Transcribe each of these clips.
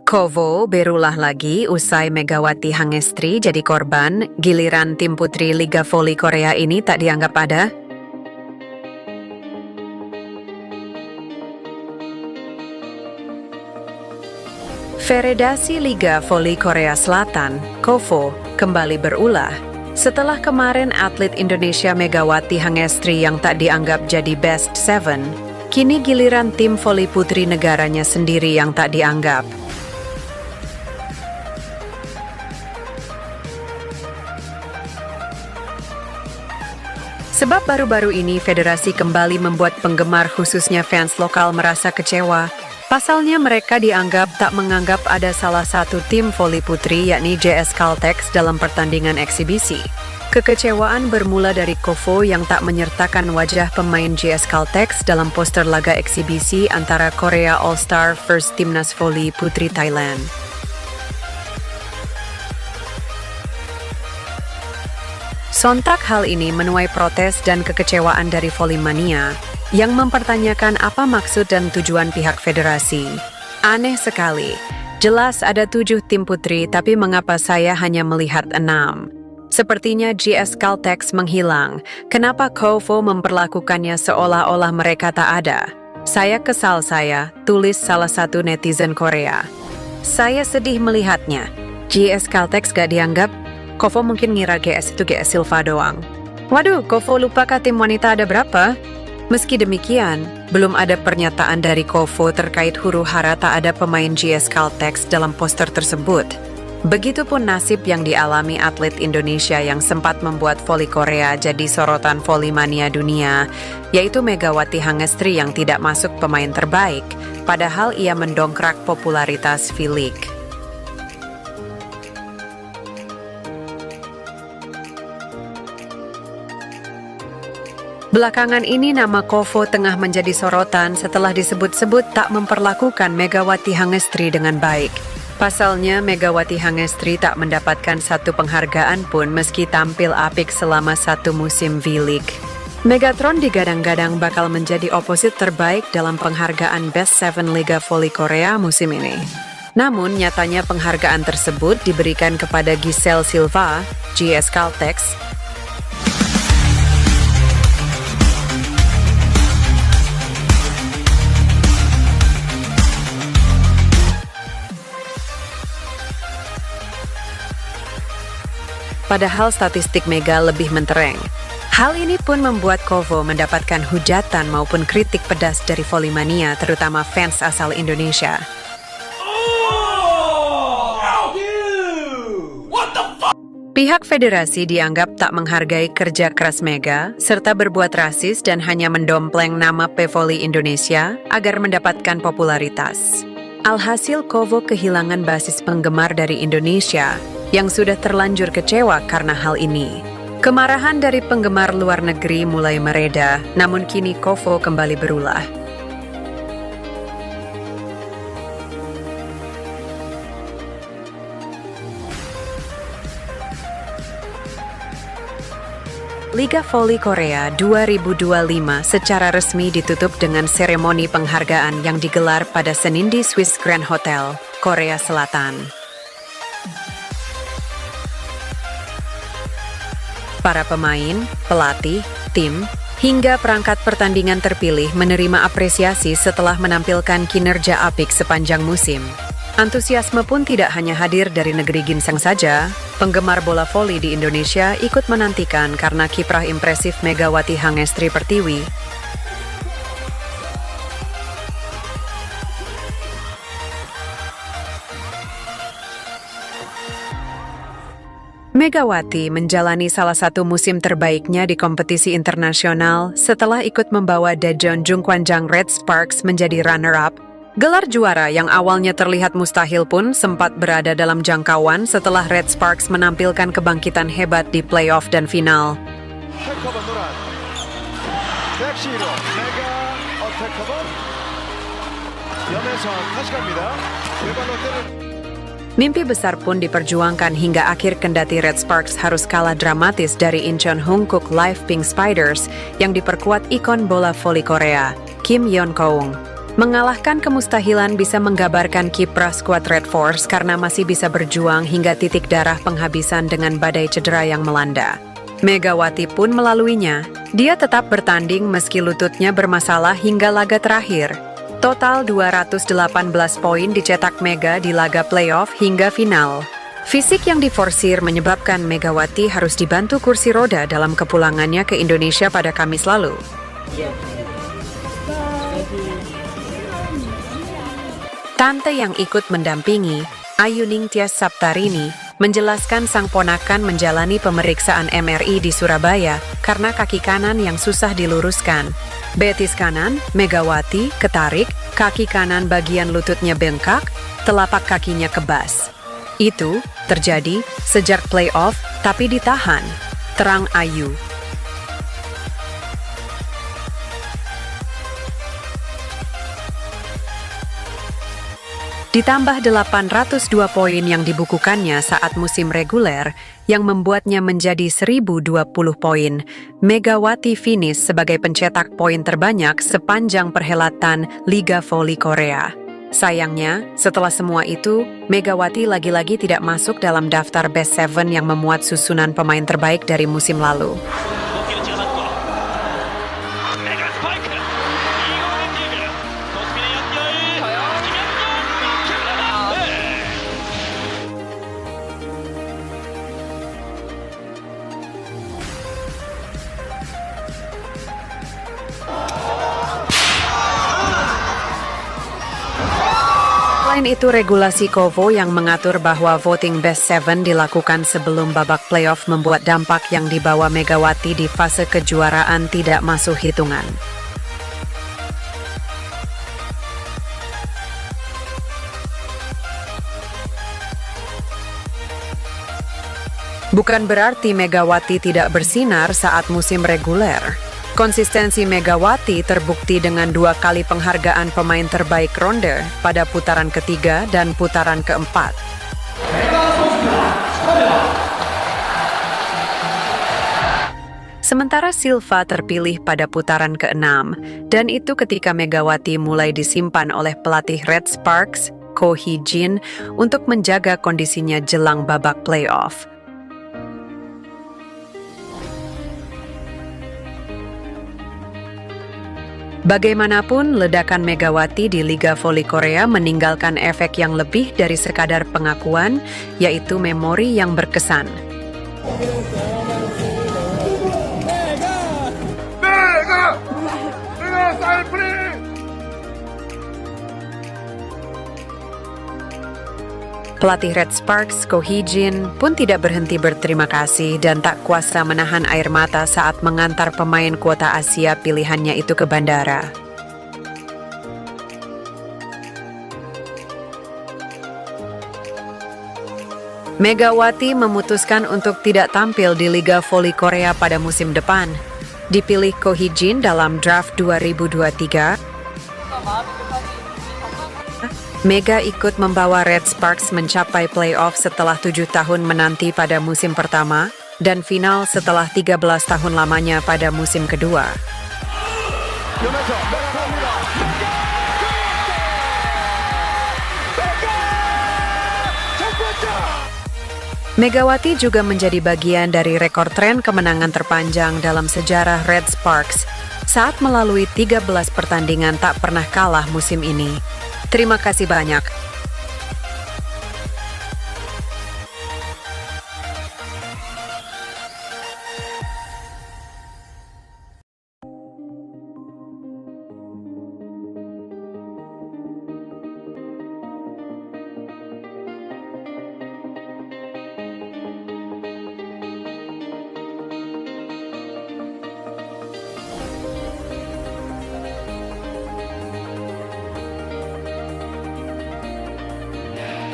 Kovo berulah lagi usai Megawati Hangestri jadi korban, giliran tim putri Liga Voli Korea ini tak dianggap ada. Federasi Liga Voli Korea Selatan, KOVO, kembali berulah. Setelah kemarin atlet Indonesia Megawati Hangestri yang tak dianggap jadi best seven, kini giliran tim voli putri negaranya sendiri yang tak dianggap. Sebab baru-baru ini federasi kembali membuat penggemar khususnya fans lokal merasa kecewa. Pasalnya mereka dianggap tak menganggap ada salah satu tim voli putri yakni JS Caltex dalam pertandingan eksibisi. Kekecewaan bermula dari KOVO yang tak menyertakan wajah pemain JS Caltex dalam poster laga eksibisi antara Korea All-Star First Timnas Voli Putri Thailand. Sontak hal ini menuai protes dan kekecewaan dari Volimania yang mempertanyakan apa maksud dan tujuan pihak federasi. Aneh sekali, jelas ada 7 tim putri tapi mengapa saya hanya melihat 6? Sepertinya JS Caltex menghilang, kenapa KOVO memperlakukannya seolah-olah mereka tak ada? Saya kesal tulis salah satu netizen Korea. Saya sedih melihatnya, JS Caltex gak dianggap, KOVO mungkin ngira GS itu GS Silva doang. Waduh, KOVO lupakah tim wanita ada berapa? Meski demikian, belum ada pernyataan dari KOVO terkait huru-hara tak ada pemain JS Caltex dalam poster tersebut. Begitupun nasib yang dialami atlet Indonesia yang sempat membuat voli Korea jadi sorotan volimania dunia, yaitu Megawati Hangestri yang tidak masuk pemain terbaik, padahal ia mendongkrak popularitas V-League. Belakangan ini nama KOVO tengah menjadi sorotan setelah disebut-sebut tak memperlakukan Megawati Hangestri dengan baik. Pasalnya Megawati Hangestri tak mendapatkan satu penghargaan pun meski tampil apik selama satu musim V-League. Megatron digadang-gadang bakal menjadi oposit terbaik dalam penghargaan Best Seven Liga Voli Korea musim ini. Namun nyatanya penghargaan tersebut diberikan kepada Giselle Silva, JS Caltex, padahal statistik Mega lebih mentereng. Hal ini pun membuat KOVO mendapatkan hujatan maupun kritik pedas dari Volimania, terutama fans asal Indonesia. Pihak federasi dianggap tak menghargai kerja keras Mega, serta berbuat rasis dan hanya mendompleng nama Pevoli Indonesia agar mendapatkan popularitas. Alhasil KOVO kehilangan basis penggemar dari Indonesia, yang sudah terlanjur kecewa karena hal ini. Kemarahan dari penggemar luar negeri mulai mereda, namun kini KOVO kembali berulah. Liga Voli Korea 2025 secara resmi ditutup dengan seremoni penghargaan yang digelar pada Senin di Swiss Grand Hotel, Korea Selatan. Para pemain, pelatih, tim, hingga perangkat pertandingan terpilih menerima apresiasi setelah menampilkan kinerja apik sepanjang musim. Antusiasme pun tidak hanya hadir dari negeri ginseng saja, penggemar bola voli di Indonesia ikut menantikan karena kiprah impresif Megawati Hangestri Pertiwi. Megawati menjalani salah satu musim terbaiknya di kompetisi internasional setelah ikut membawa Daejeon Jungkwanjang Red Sparks menjadi runner-up. Gelar juara yang awalnya terlihat mustahil pun sempat berada dalam jangkauan setelah Red Sparks menampilkan kebangkitan hebat di playoff dan final. Mimpi besar pun diperjuangkan hingga akhir kendati Red Sparks harus kalah dramatis dari Incheon Hongkook Live Pink Spiders yang diperkuat ikon bola voli Korea, Kim Yeon Koung. Mengalahkan kemustahilan bisa menggambarkan kiprah skuad Red Force karena masih bisa berjuang hingga titik darah penghabisan dengan badai cedera yang melanda. Megawati pun melaluinya. Dia tetap bertanding meski lututnya bermasalah hingga laga terakhir. Total 218 poin dicetak Mega di laga playoff hingga final. Fisik yang diforsir menyebabkan Megawati harus dibantu kursi roda dalam kepulangannya ke Indonesia pada Kamis lalu. Tante yang ikut mendampingi, Ayuning Tias Saptarini, menjelaskan sang ponakan menjalani pemeriksaan MRI di Surabaya karena kaki kanan yang susah diluruskan. Betis kanan, Megawati, ketarik, kaki kanan bagian lututnya bengkak, telapak kakinya kebas. Itu terjadi sejak playoff tapi ditahan, terang Ayu. Ditambah 802 poin yang dibukukannya saat musim reguler yang membuatnya menjadi 1020 poin, Megawati finish sebagai pencetak poin terbanyak sepanjang perhelatan Liga Voli Korea. Sayangnya, setelah semua itu, Megawati lagi-lagi tidak masuk dalam daftar Best Seven yang memuat susunan pemain terbaik dari musim lalu. Selain itu, regulasi KOVO yang mengatur bahwa voting Best Seven dilakukan sebelum babak playoff membuat dampak yang dibawa Megawati di fase kejuaraan tidak masuk hitungan. Bukan berarti Megawati tidak bersinar saat musim reguler. Konsistensi Megawati terbukti dengan 2 kali penghargaan pemain terbaik ronde pada putaran ketiga dan putaran keempat. Sementara Silva terpilih pada putaran ke-6, dan itu ketika Megawati mulai disimpan oleh pelatih Red Sparks, Ko Hee-jin, untuk menjaga kondisinya jelang babak playoff. Bagaimanapun, ledakan Megawati di Liga Voli Korea meninggalkan efek yang lebih dari sekadar pengakuan, yaitu memori yang berkesan. Pelatih Red Sparks, Ko Hee-jin, pun tidak berhenti berterima kasih dan tak kuasa menahan air mata saat mengantar pemain kuota Asia pilihannya itu ke bandara. Megawati memutuskan untuk tidak tampil di Liga Voli Korea pada musim depan. Dipilih Ko Hee-jin dalam draft 2023, Mega ikut membawa Red Sparks mencapai playoff setelah 7 tahun menanti pada musim pertama dan final setelah 13 tahun lamanya pada musim kedua. Megawati juga menjadi bagian dari rekor tren kemenangan terpanjang dalam sejarah Red Sparks saat melalui 13 pertandingan tak pernah kalah musim ini. Terima kasih banyak.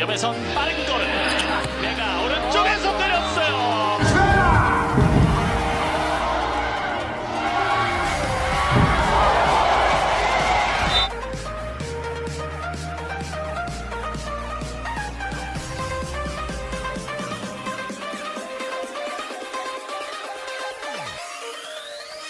옆에서 빠른 걸음. 내가 오른쪽에서 때렸어요.